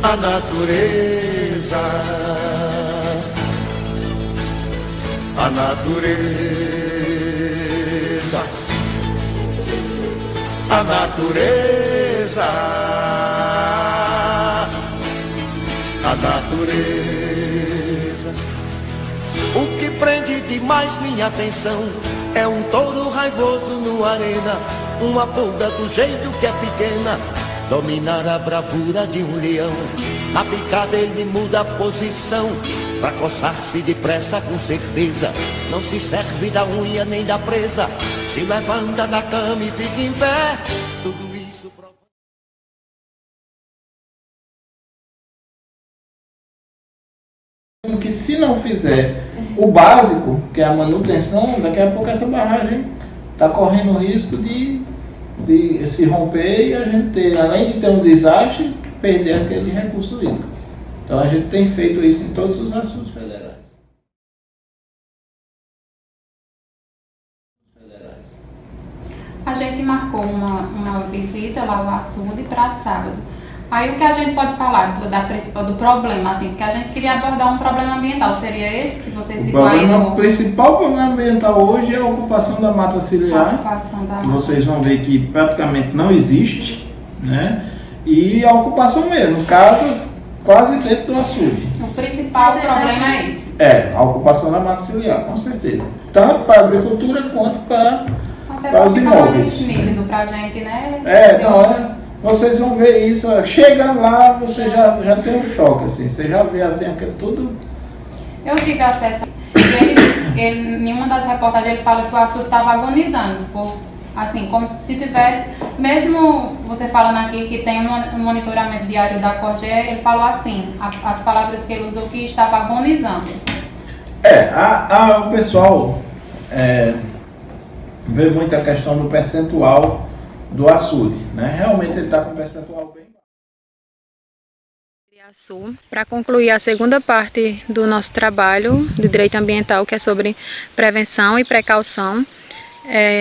a natureza, a natureza, a natureza, a natureza. O que prende demais minha atenção é um touro raivoso no arena, uma pulga do jeito que é pequena, dominar a bravura de um leão. Na picada ele muda a posição, pra coçar-se depressa com certeza. Não se serve da unha nem da presa, se levanta da cama e fica em pé. Tudo isso que se não fizer o básico, que é a manutenção, daqui a pouco essa barragem está correndo o risco de se romper e a gente ter, além de ter um desastre, perder aquele recurso hídrico. Então a gente tem feito isso em todos os açudes federais. A gente marcou uma visita lá ao açude para sábado. Aí o que a gente pode falar do problema, assim, porque a gente queria abordar um problema ambiental, seria esse que você citou aí? O principal problema ambiental hoje é a ocupação da mata ciliar. Vocês vão ver que praticamente não existe, né? E a ocupação mesmo, casas quase dentro do açude. O principal problema é esse? É, a ocupação da mata ciliar, com certeza. Tanto para a agricultura quanto para os imóveis. Nítido pra gente, né? Vocês vão ver isso, chegando lá, você já tem um choque, assim, você já vê assim, aquilo tudo. Eu tive acesso, em uma das reportagens ele fala que o açude estava agonizando, assim, como se tivesse, mesmo você falando aqui que tem um monitoramento diário da Corgé, ele falou assim, as palavras que ele usou que estava agonizando. O pessoal vê muito a questão do percentual do açude, né? Realmente ele está com um percentual bem baixo. Para concluir a segunda parte do nosso trabalho de direito ambiental, que é sobre prevenção e precaução,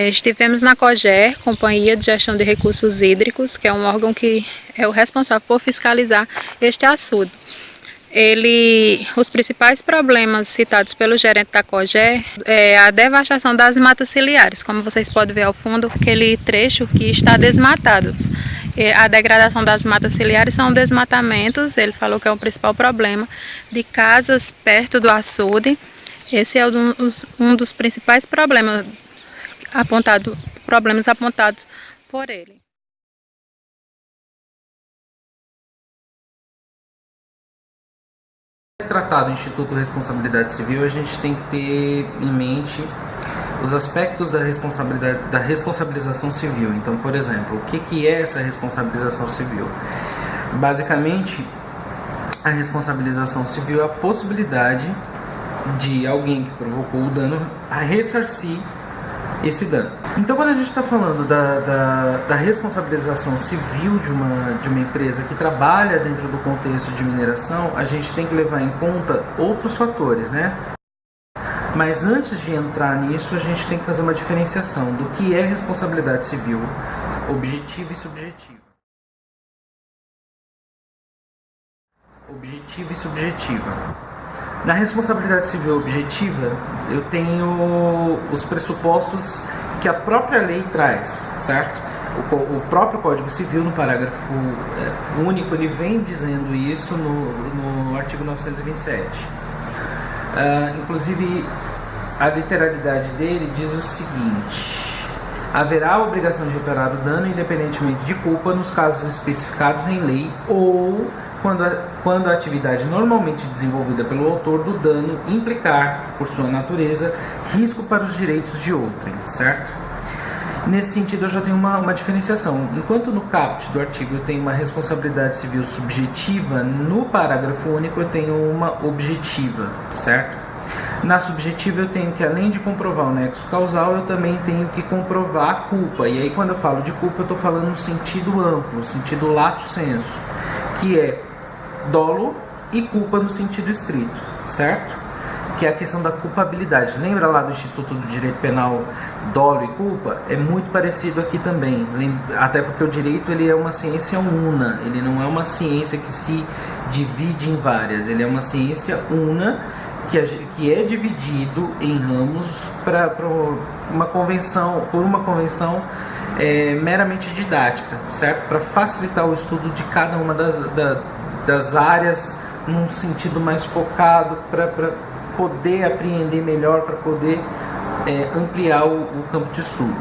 estivemos na COGER, Companhia de Gestão de Recursos Hídricos, que é um órgão que é o responsável por fiscalizar este açude. Os principais problemas citados pelo gerente da COGER é a devastação das matas ciliares, como vocês podem ver ao fundo, aquele trecho que está desmatado. A degradação das matas ciliares são desmatamentos, ele falou que é o principal problema de casas perto do açude. Esse é um dos principais problemas apontados por ele. Tratado o Instituto de Responsabilidade Civil, a gente tem que ter em mente os aspectos da responsabilização civil. Então, por exemplo, o que é essa responsabilização civil? Basicamente, a responsabilização civil é a possibilidade de alguém que provocou o dano a ressarcir esse dano. Então, quando a gente está falando da responsabilização civil de uma empresa que trabalha dentro do contexto de mineração, a gente tem que levar em conta outros fatores, né? Mas antes de entrar nisso, a gente tem que fazer uma diferenciação do que é responsabilidade civil objetiva e subjetiva. Objetiva e subjetiva. Na responsabilidade civil objetiva, eu tenho os pressupostos que a própria lei traz, certo? O próprio Código Civil, no parágrafo único, ele vem dizendo isso no artigo 927. Inclusive, a literalidade dele diz o seguinte: haverá a obrigação de reparar o dano independentemente de culpa nos casos especificados em lei ou quando a atividade normalmente desenvolvida pelo autor do dano implicar, por sua natureza, risco para os direitos de outrem, certo? Nesse sentido, eu já tenho uma diferenciação. Enquanto no caput do artigo eu tenho uma responsabilidade civil subjetiva, no parágrafo único eu tenho uma objetiva, certo? Na subjetiva eu tenho que, além de comprovar o nexo causal, eu também tenho que comprovar a culpa. E aí, quando eu falo de culpa, eu estou falando no sentido amplo, no sentido lato sensu, que é dolo e culpa no sentido estrito, certo? que é a questão da culpabilidade. Lembra lá do Instituto do Direito Penal, dolo e culpa? É muito parecido aqui também, até porque o direito ele é uma ciência una, ele não é uma ciência que se divide em várias, ele é uma ciência una que é dividido em ramos por uma convenção meramente didática, certo? Para facilitar o estudo de cada uma das áreas num sentido mais focado, para poder apreender melhor, para poder ampliar o campo de estudo.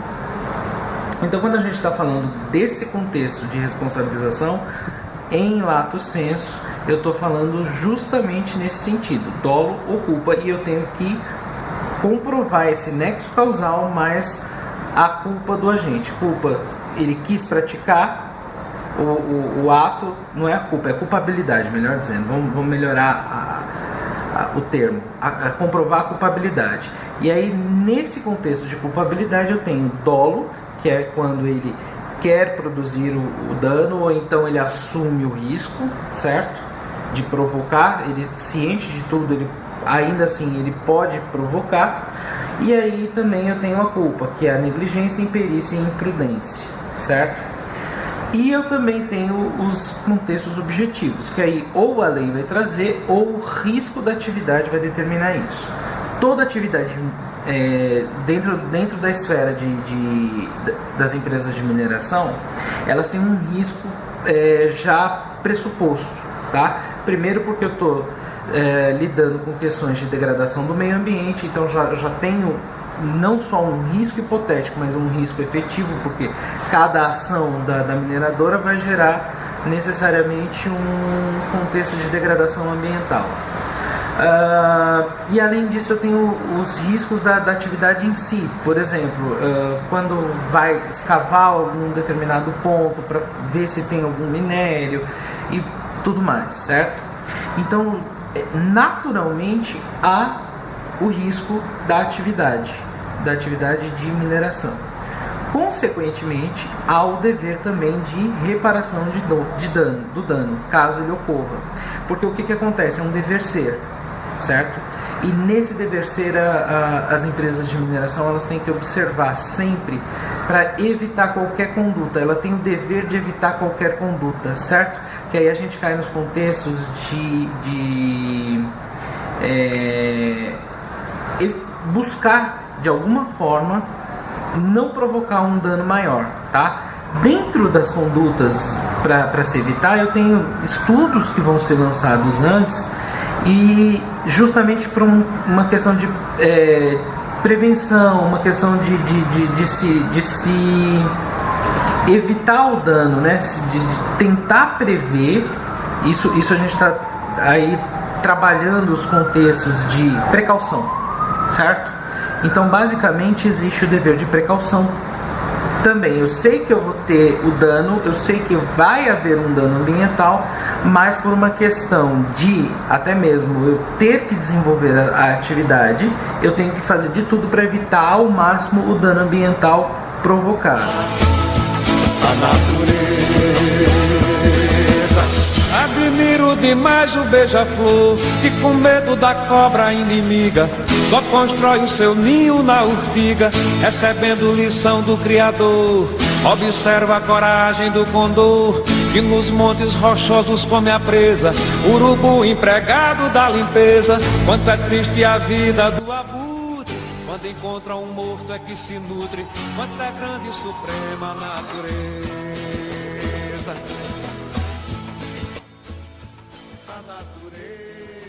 Então, quando a gente está falando desse contexto de responsabilização, em lato sensu, eu estou falando justamente nesse sentido, dolo ou culpa, e eu tenho que comprovar esse nexo causal mais a culpa do agente. Culpa, ele quis praticar o ato, não é a culpa, é a culpabilidade, melhor dizendo. Vamos melhorar o termo, comprovar a culpabilidade. E aí, nesse contexto de culpabilidade, eu tenho dolo, que é quando ele quer produzir o dano, ou então ele assume o risco, certo? De provocar, ele ciente de tudo, ele ainda assim ele pode provocar. E aí também eu tenho a culpa, que é a negligência, imperícia e imprudência, certo? E eu também tenho os contextos objetivos, que aí ou a lei vai trazer ou o risco da atividade vai determinar isso. Toda atividade dentro da esfera das empresas de mineração, elas têm um risco já pressuposto, tá? Primeiro porque eu estou lidando com questões de degradação do meio ambiente, então já tenho não só um risco hipotético, mas um risco efetivo, porque cada ação da mineradora vai gerar necessariamente um contexto de degradação ambiental. E além disso, eu tenho os riscos da atividade em si. Por exemplo, quando vai escavar algum determinado ponto para ver se tem algum minério e tudo mais, certo? Então, naturalmente, há o risco da atividade de mineração. Consequentemente, há o dever também de reparação do dano, caso ele ocorra. Porque o que acontece? É um dever ser, certo? E nesse dever ser, as empresas de mineração elas têm que observar sempre para evitar qualquer conduta. Ela tem o dever de evitar qualquer conduta, certo? Que aí a gente cai nos contextos de buscar de alguma forma não provocar um dano maior, tá? Dentro das condutas para se evitar, eu tenho estudos que vão ser lançados antes, e justamente por uma questão de prevenção, uma questão de se evitar o dano, né? De tentar prever isso a gente está aí trabalhando os contextos de precaução, certo? Então, basicamente, existe o dever de precaução também. Eu sei que eu vou ter o dano, eu sei que vai haver um dano ambiental, mas por uma questão de, até mesmo, eu ter que desenvolver a atividade, eu tenho que fazer de tudo para evitar ao máximo o dano ambiental provocado. A natureza. Admiro demais o beija-flor, que com medo da cobra inimiga só constrói o seu ninho na urtiga, recebendo lição do Criador. Observa a coragem do condor, que nos montes rochosos come a presa, urubu empregado da limpeza. Quanto é triste a vida do abutre, quando encontra um morto é que se nutre. Quanto é grande e suprema a natureza. A natureza.